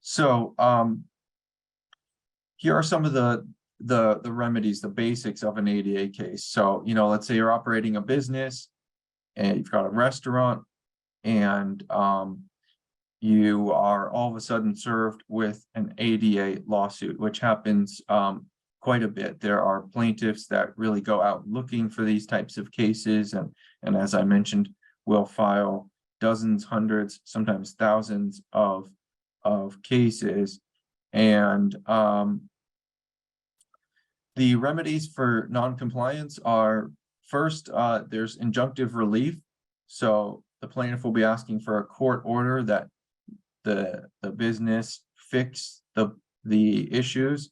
So here are some of the remedies, the basics of an ADA case. So, let's say you're operating a business and you've got a restaurant, and you are all of a sudden served with an ADA lawsuit, which happens quite a bit. There are plaintiffs that really go out looking for these types of cases, and as I mentioned, will file dozens, hundreds, sometimes thousands of cases. And the remedies for non-compliance are, first, there's injunctive relief. So the plaintiff will be asking for a court order that the business fix the issues,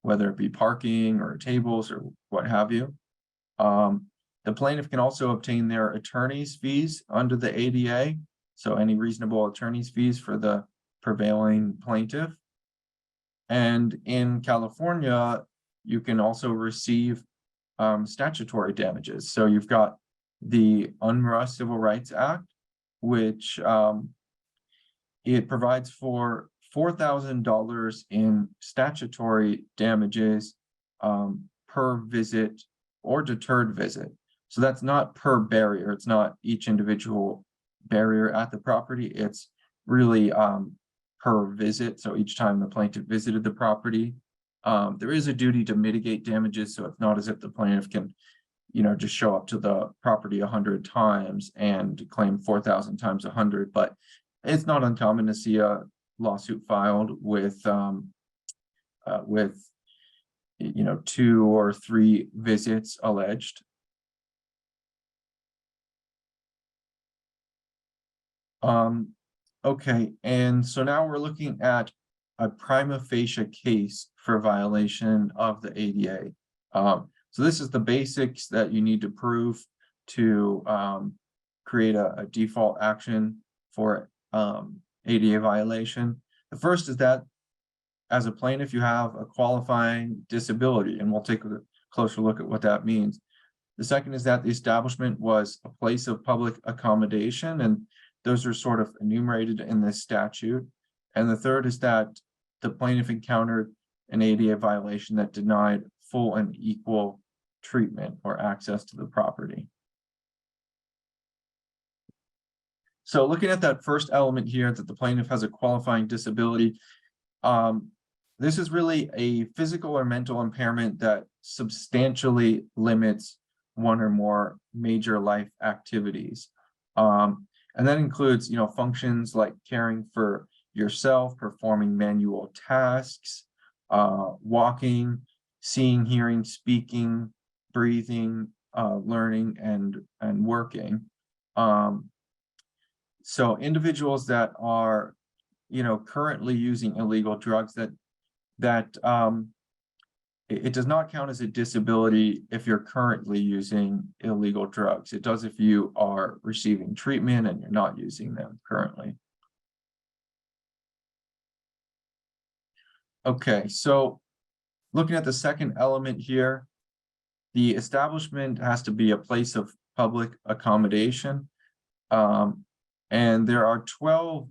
whether it be parking or tables or what have you. The plaintiff can also obtain their attorney's fees under the ADA, so any reasonable attorney's fees for the prevailing plaintiff. And in California, you can also receive statutory damages. So you've got the UNRRA Civil Rights Act, which it provides for $4,000 in statutory damages per visit or deterred visit. So that's not per barrier. It's not each individual barrier at the property. It's really per visit. So each time the plaintiff visited the property, there is a duty to mitigate damages. So it's not as if the plaintiff can, just show up to the property 100 times and claim 4,000 times 100. But it's not uncommon to see a lawsuit filed with 2 or 3 visits alleged. Okay, and so now we're looking at a prima facie case for violation of the ADA. So this is the basics that you need to prove to create a default action for ADA violation. The first is that as a plaintiff, you have a qualifying disability, and we'll take a closer look at what that means. The second is that the establishment was a place of public accommodation, and those are sort of enumerated in this statute. And the third is that the plaintiff encountered an ADA violation that denied full and equal treatment or access to the property. So looking at that first element here, that the plaintiff has a qualifying disability, this is really a physical or mental impairment that substantially limits one or more major life activities. And that includes, functions like caring for yourself, performing manual tasks, walking, seeing, hearing, speaking, breathing, learning, and working. So individuals that are, currently using illegal drugs, it does not count as a disability if you're currently using illegal drugs. It does if you are receiving treatment and you're not using them currently. Okay, so looking at the second element here, the establishment has to be a place of public accommodation. And there are 12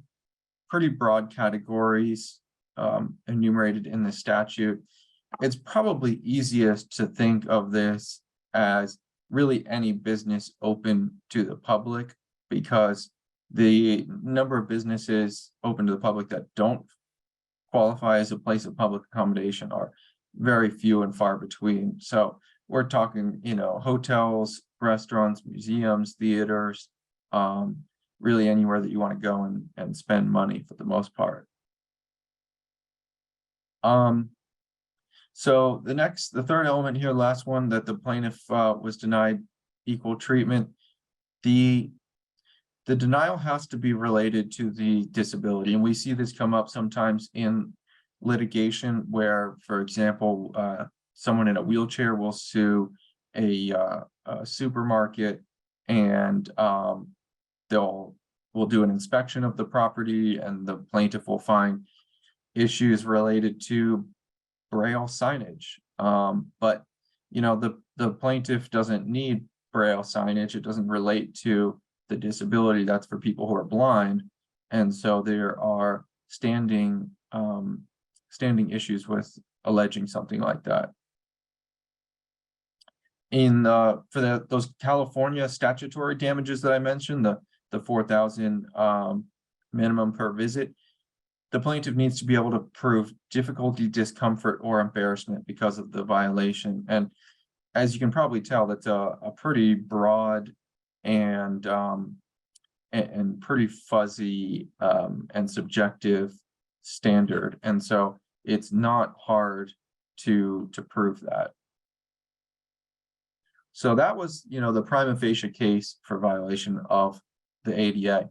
pretty broad categories enumerated in the statute. It's probably easiest to think of this as really any business open to the public, because the number of businesses open to the public that don't qualify as a place of public accommodation are very few and far between. So we're talking, hotels, restaurants, museums, theaters, really anywhere that you want to go and spend money for the most part. So the third element here, last one, that the plaintiff was denied equal treatment. The denial has to be related to the disability, and we see this come up sometimes in litigation where, for example, someone in a wheelchair will sue a supermarket, and we'll do an inspection of the property, and the plaintiff will find issues related to Braille signage. But the plaintiff doesn't need Braille signage. It doesn't relate to the disability. That's for people who are blind. And so there are standing standing issues with alleging something like that. For those California statutory damages that I mentioned, the 4,000 minimum per visit, the plaintiff needs to be able to prove difficulty, discomfort, or embarrassment because of the violation. And as you can probably tell, that's a pretty broad and pretty fuzzy and subjective standard. And so it's not hard to prove that. So that was, the prima facie case for violation of the ADA.